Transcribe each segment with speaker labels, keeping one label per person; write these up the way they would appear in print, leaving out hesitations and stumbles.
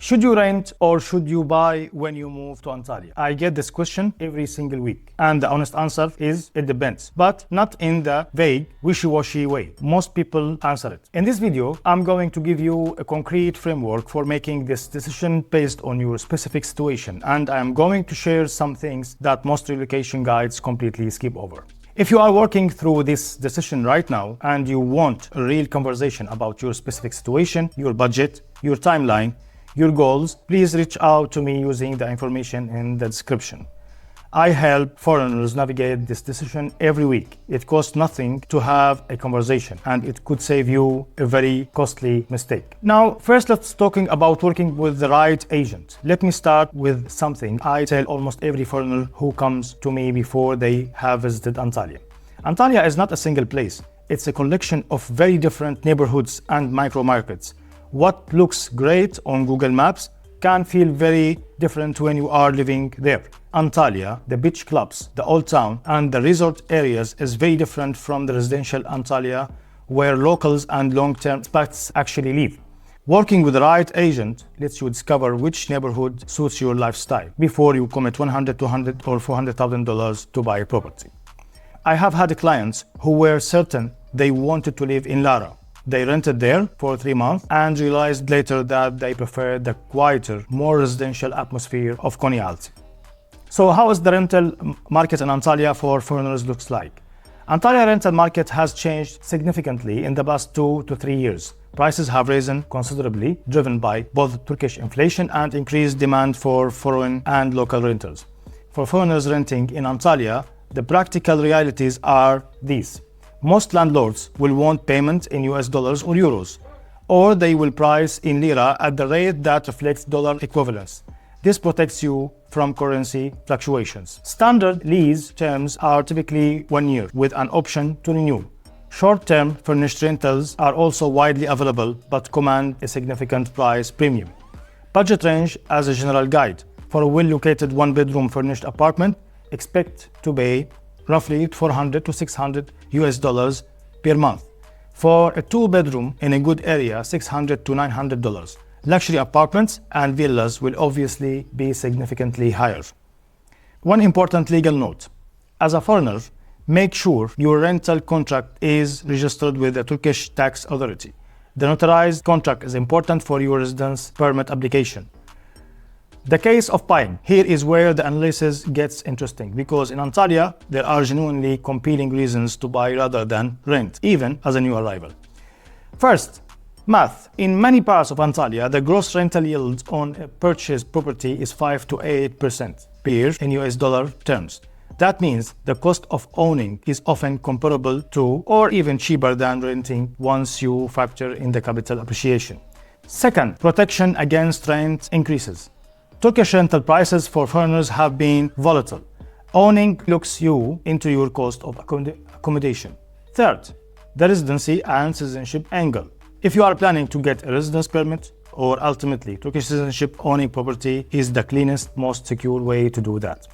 Speaker 1: Should you rent or should you buy when you move to Antalya? I get this question every single week. And the honest answer is it depends, but not in the vague, wishy-washy way most people answer it. In this video, I'm going to give you a concrete framework for making this decision based on your specific situation. And I'm going to share some things that most relocation guides completely skip over. If you are working through this decision right now and you want a real conversation about your specific situation, your budget, your timeline, your goals, please reach out to me using the information in the description. I help foreigners navigate this decision every week. It costs nothing to have a conversation and it could save you a very costly mistake. Now, first let's talking about working with the right agent. Let me start with something I tell almost every foreigner who comes to me before they have visited Antalya. Antalya is not a single place. It's a collection of very different neighborhoods and micro markets. What looks great on Google Maps can feel very different when you are living there. Antalya, the beach clubs, the old town, and the resort areas is very different from the residential Antalya where locals and long-term expats actually live. Working with the right agent lets you discover which neighborhood suits your lifestyle before you commit $100, $200, or $400,000 to buy a property. I have had clients who were certain they wanted to live in Lara. They rented there for 3 months and realized later that they preferred the quieter, more residential atmosphere of Konyaaltı. So how is the rental market in Antalya for foreigners looks like? Antalya rental market has changed significantly in the past 2 to 3 years. Prices have risen considerably, driven by both Turkish inflation and increased demand for foreign and local renters. For foreigners renting in Antalya, the practical realities are these. Most landlords will want payment in US dollars or euros, or they will price in lira at the rate that reflects dollar equivalence. This protects you from currency fluctuations. Standard lease terms are typically 1 year with an option to renew. Short-term furnished rentals are also widely available but command a significant price premium. Budget range as a general guide. For a well-located one-bedroom furnished apartment, expect to pay roughly $400 to $600 US dollars per month. For a 2-bedroom in a good area, $600 to $900. Luxury apartments and villas will obviously be significantly higher. One important legal note. As a foreigner, make sure your rental contract is registered with the Turkish tax authority. The notarized contract is important for your residence permit application. The case of buying. Here is where the analysis gets interesting because in Antalya, there are genuinely compelling reasons to buy rather than rent, even as a new arrival. First, math. In many parts of Antalya, the gross rental yield on a purchased property is 5 to 8% per year in US dollar terms. That means the cost of owning is often comparable to or even cheaper than renting once you factor in the capital appreciation. Second, protection against rent increases. Turkish rental prices for foreigners have been volatile. Owning locks you into your cost of accommodation. Third, the residency and citizenship angle. If you are planning to get a residence permit or ultimately Turkish citizenship, owning property is the cleanest, most secure way to do that.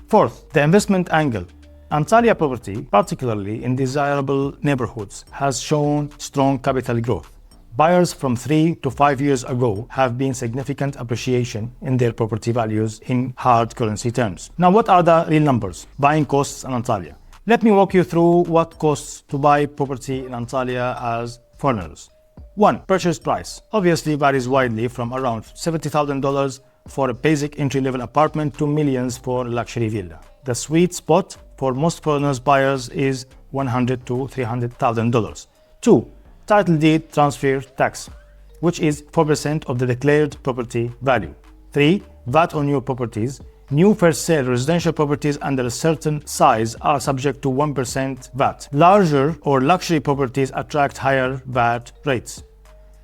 Speaker 1: Fourth, the investment angle. Antalya property, particularly in desirable neighborhoods, has shown strong capital growth. Buyers from 3 to 5 years ago have been significant appreciation in their property values in hard currency terms. Now, what are the real numbers? Buying costs in Antalya. Let me walk you through what costs to buy property in Antalya as foreigners. 1. Purchase price. Obviously varies widely from around $70,000 for a basic entry-level apartment to millions for a luxury villa. The sweet spot for most foreigners buyers is $100,000 to $300,000. 2. Title deed transfer tax, which is 4% of the declared property value. 3. VAT on new properties. New for sale residential properties under a certain size are subject to 1% VAT. Larger or luxury properties attract higher VAT rates.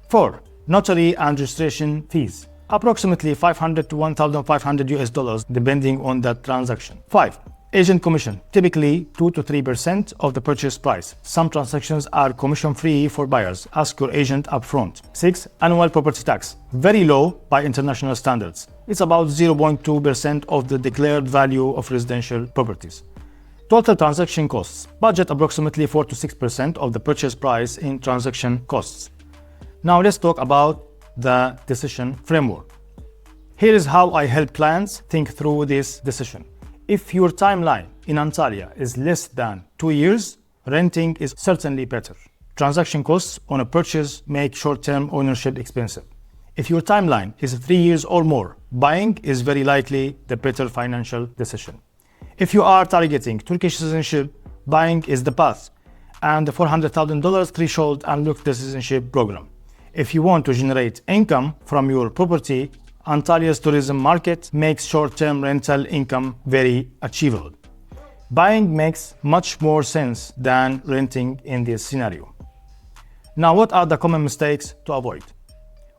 Speaker 1: 4. Notary and registration fees. Approximately $500 to $1,500 US dollars depending on the transaction. 5. Agent commission, typically 2 to 3% of the purchase price. Some transactions are commission-free for buyers. Ask your agent upfront. 6. Annual property tax, very low by international standards. It's about 0.2% of the declared value of residential properties. Total transaction costs, budget approximately 4 to 6% of the purchase price in transaction costs. Now let's talk about the decision framework. Here is how I help clients think through this decision. If your timeline in Antalya is less than 2 years, renting is certainly better. Transaction costs on a purchase make short-term ownership expensive. If your timeline is 3 years or more, buying is very likely the better financial decision. If you are targeting Turkish citizenship, buying is the path, and the $400,000 threshold unlocks the citizenship program. If you want to generate income from your property, Antalya's tourism market makes short-term rental income very achievable. Buying makes much more sense than renting in this scenario. Now, what are the common mistakes to avoid?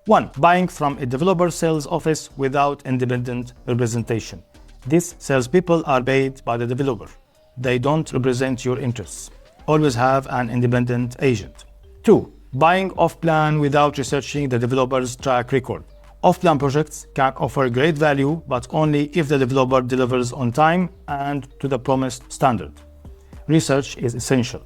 Speaker 1: 1. Buying from a developer sales office without independent representation. These salespeople are paid by the developer. They don't represent your interests. Always have an independent agent. 2. Buying off-plan without researching the developer's track record. Off-plan projects can offer great value, but only if the developer delivers on time and to the promised standard. Research is essential.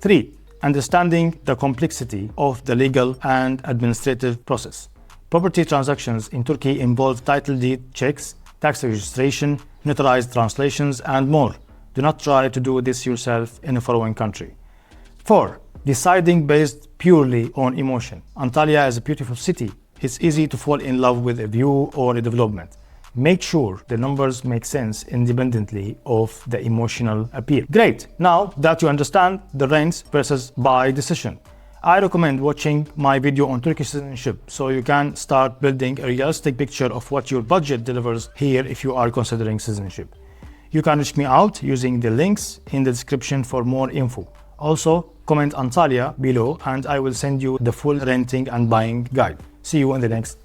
Speaker 1: 3. Understanding the complexity of the legal and administrative process. Property transactions in Turkey involve title deed checks, tax registration, notarized translations, and more. Do not try to do this yourself in a foreign country. 4. Deciding based purely on emotion. Antalya is a beautiful city. It's easy to fall in love with a view or a development. Make sure the numbers make sense independently of the emotional appeal. Great! Now that you understand the rent versus buy decision, I recommend watching my video on Turkish citizenship so you can start building a realistic picture of what your budget delivers here if you are considering citizenship. You can reach me out using the links in the description for more info. Also, comment Antalya below and I will send you the full renting and buying guide. See you in the next